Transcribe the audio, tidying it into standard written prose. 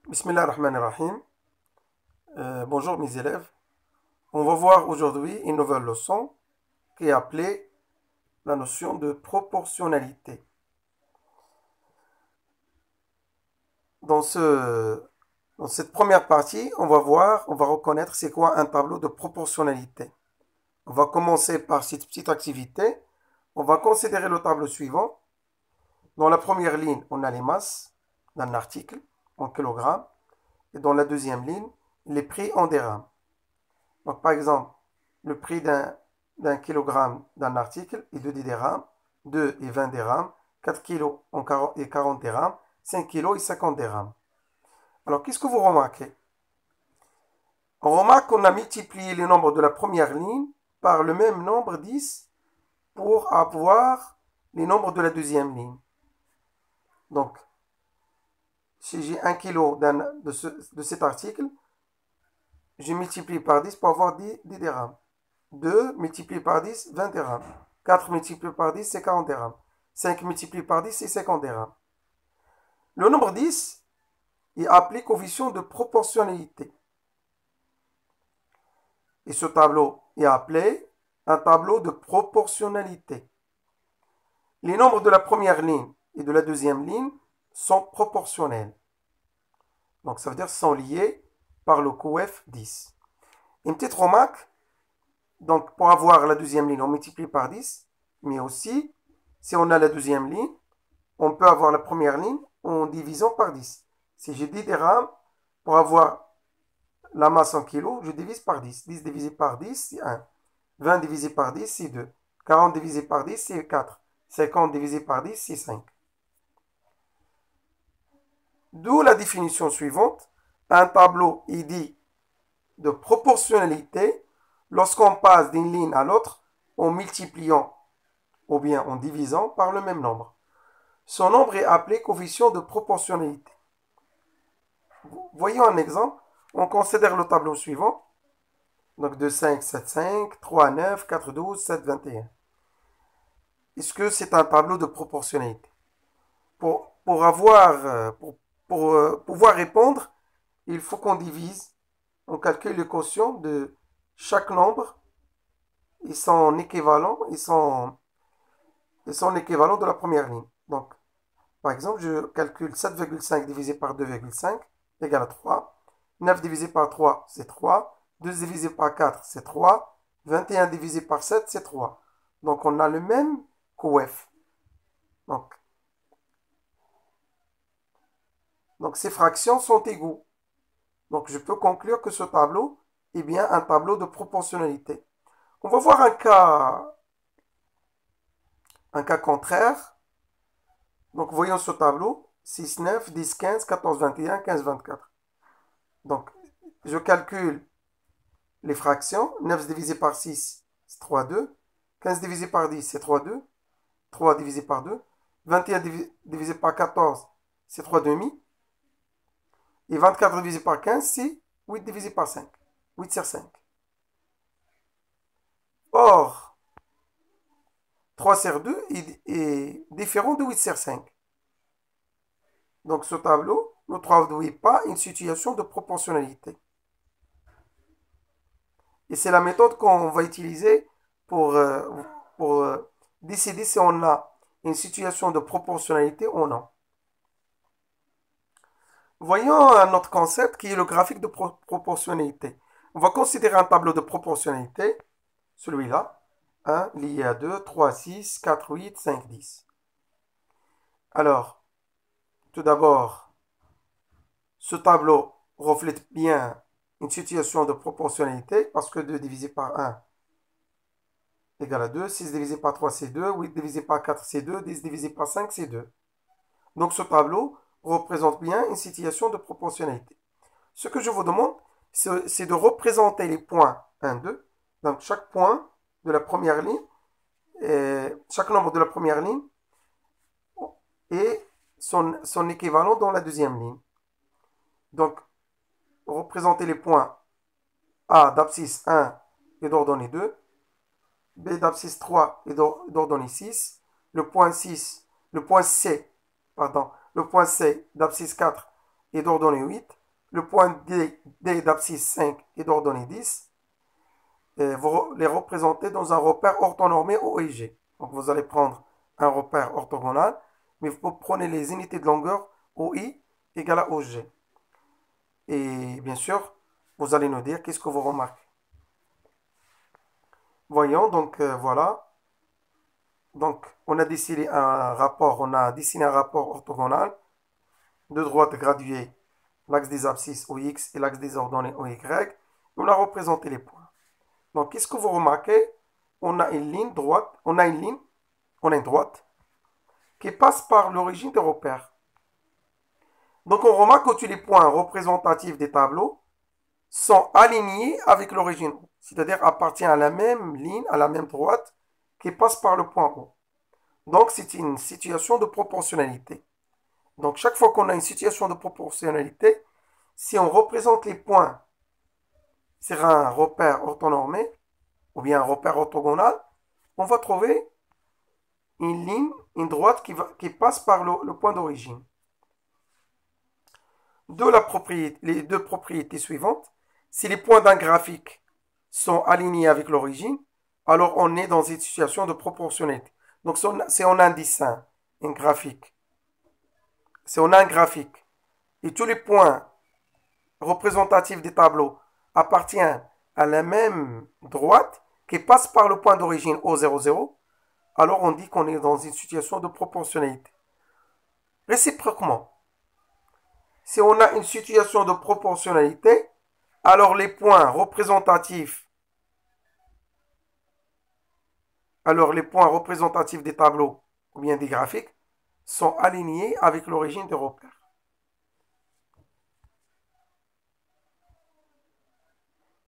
Bismillah ar-Rahman ar-Rahim. Bonjour mes élèves. On va voir aujourd'hui une nouvelle leçon qui est appelée la notion de proportionnalité. Dans cette première partie, on va reconnaître c'est quoi un tableau de proportionnalité. On va commencer par cette petite activité. On va considérer le tableau suivant. Dans la première ligne, on a les masses d'un article en kilogrammes. Et dans la deuxième ligne, les prix en dirhams. Donc, par exemple, le prix d'un kilogramme d'un article est de 10 dirhams, 2 et 20 dirhams, 4 kilos et 40 dirhams, 5 kilos et 50 dirhams. Alors, qu'est-ce que vous remarquez? On remarque qu'on a multiplié le nombre de la première ligne par le même nombre 10 pour avoir les nombres de la deuxième ligne. Donc, si j'ai 1 kilo de cet article, je multiplie par 10 pour avoir 10 dirhams. 2 multiplié par 10, 20 dirhams. 4 multiplié par 10, c'est 40 dirhams. 5 multiplié par 10, c'est 50 dirhams. Le nombre 10 est appelé coefficient de proportionnalité. Et ce tableau est appelé un tableau de proportionnalité. Les nombres de la première ligne et de la deuxième ligne sont proportionnels. Donc ça veut dire sont liés par le coef 10. Une petite remarque. Donc, pour avoir la deuxième ligne, on multiplie par 10. Mais aussi, si on a la deuxième ligne, on peut avoir la première ligne en divisant par 10. Si j'ai 10 dirhams, pour avoir la masse en kilos, je divise par 10. 10 divisé par 10, c'est 1. 20 divisé par 10, c'est 2. 40 divisé par 10, c'est 4. 50 divisé par 10, c'est 5. D'où la définition suivante. Un tableau est dit de proportionnalité lorsqu'on passe d'une ligne à l'autre en multipliant ou bien en divisant par le même nombre. Son nombre est appelé coefficient de proportionnalité. Voyons un exemple. On considère le tableau suivant. Donc 2, 5, 7, 5, 3, 9, 4, 12, 7, 21. Est-ce que c'est un tableau de proportionnalité? Pour pouvoir répondre, il faut qu'on divise, on calcule le quotient de chaque nombre et son équivalent de la première ligne. Donc, par exemple, je calcule 7,5 divisé par 2,5 égale à 3. 9 divisé par 3, c'est 3. 2 divisé par 4, c'est 3. 21 divisé par 7, c'est 3. Donc, on a le même coef. Donc, ces fractions sont égaux. Donc, je peux conclure que ce tableau est bien un tableau de proportionnalité. On va voir un cas contraire. Donc, voyons ce tableau. 6, 9, 10, 15, 14, 21, 15, 24. Donc, je calcule les fractions. 9 divisé par 6, c'est 3, 2. 15 divisé par 10, c'est 3, 2. 3 divisé par 2. 21 divisé par 14, c'est 3 demi. Et 24 divisé par 15, c'est 8 divisé par 5. 8 sur 5. Or, 3 sur 2 est différent de 8 sur 5. Donc ce tableau ne traduit pas une situation de proportionnalité. Et c'est la méthode qu'on va utiliser pour décider si on a une situation de proportionnalité ou non. Voyons un autre concept qui est le graphique de proportionnalité. On va considérer un tableau de proportionnalité, celui-là, 1 lié à 2, 3, 6, 4, 8, 5, 10. Alors, tout d'abord, ce tableau reflète bien une situation de proportionnalité parce que 2 divisé par 1 égale à 2, 6 divisé par 3 c'est 2, 8 divisé par 4 c'est 2, 10 divisé par 5 c'est 2. Donc ce tableau représente bien une situation de proportionnalité. Ce que je vous demande, c'est de représenter les points 1, 2. Donc chaque point de la première ligne, chaque nombre de la première ligne et son équivalent dans la deuxième ligne. Donc, représenter les points A d'abscisse 1 et d'ordonnée 2, B d'abscisse 3 et d'ordonnée 6, le point C d'abscisse 4 et d'ordonnée 8, le point D d'abscisse 5 et d'ordonnée 10, vous les représentez dans un repère orthonormé O et G. Donc vous allez prendre un repère orthogonal, mais vous prenez les unités de longueur OI égale à OG. Et bien sûr, vous allez nous dire qu'est-ce que vous remarquez. Voyons, donc voilà. Donc on a dessiné un rapport orthogonal de droite graduée, l'axe des abscisses OX et l'axe des ordonnées OY. On a représenté les points. Donc qu'est-ce que vous remarquez? On a une ligne droite, on a une droite qui passe par l'origine des repères. Donc on remarque que tous les points représentatifs des tableaux sont alignés avec l'origine O, c'est-à-dire appartiennent à la même ligne, à la même droite qui passe par le point O. Donc c'est une situation de proportionnalité. Donc chaque fois qu'on a une situation de proportionnalité, si on représente les points sur un repère orthonormé ou bien un repère orthogonal, on va trouver une ligne, une droite qui passe par le point d'origine. Les deux propriétés suivantes, si les points d'un graphique sont alignés avec l'origine, alors on est dans une situation de proportionnalité. Donc si on a un dessin, un graphique, si on a un graphique et tous les points représentatifs des tableaux appartiennent à la même droite qui passe par le point d'origine O00, alors on dit qu'on est dans une situation de proportionnalité. Réciproquement, si on a une situation de proportionnalité, alors les points représentatifs des tableaux ou bien des graphiques sont alignés avec l'origine des repères.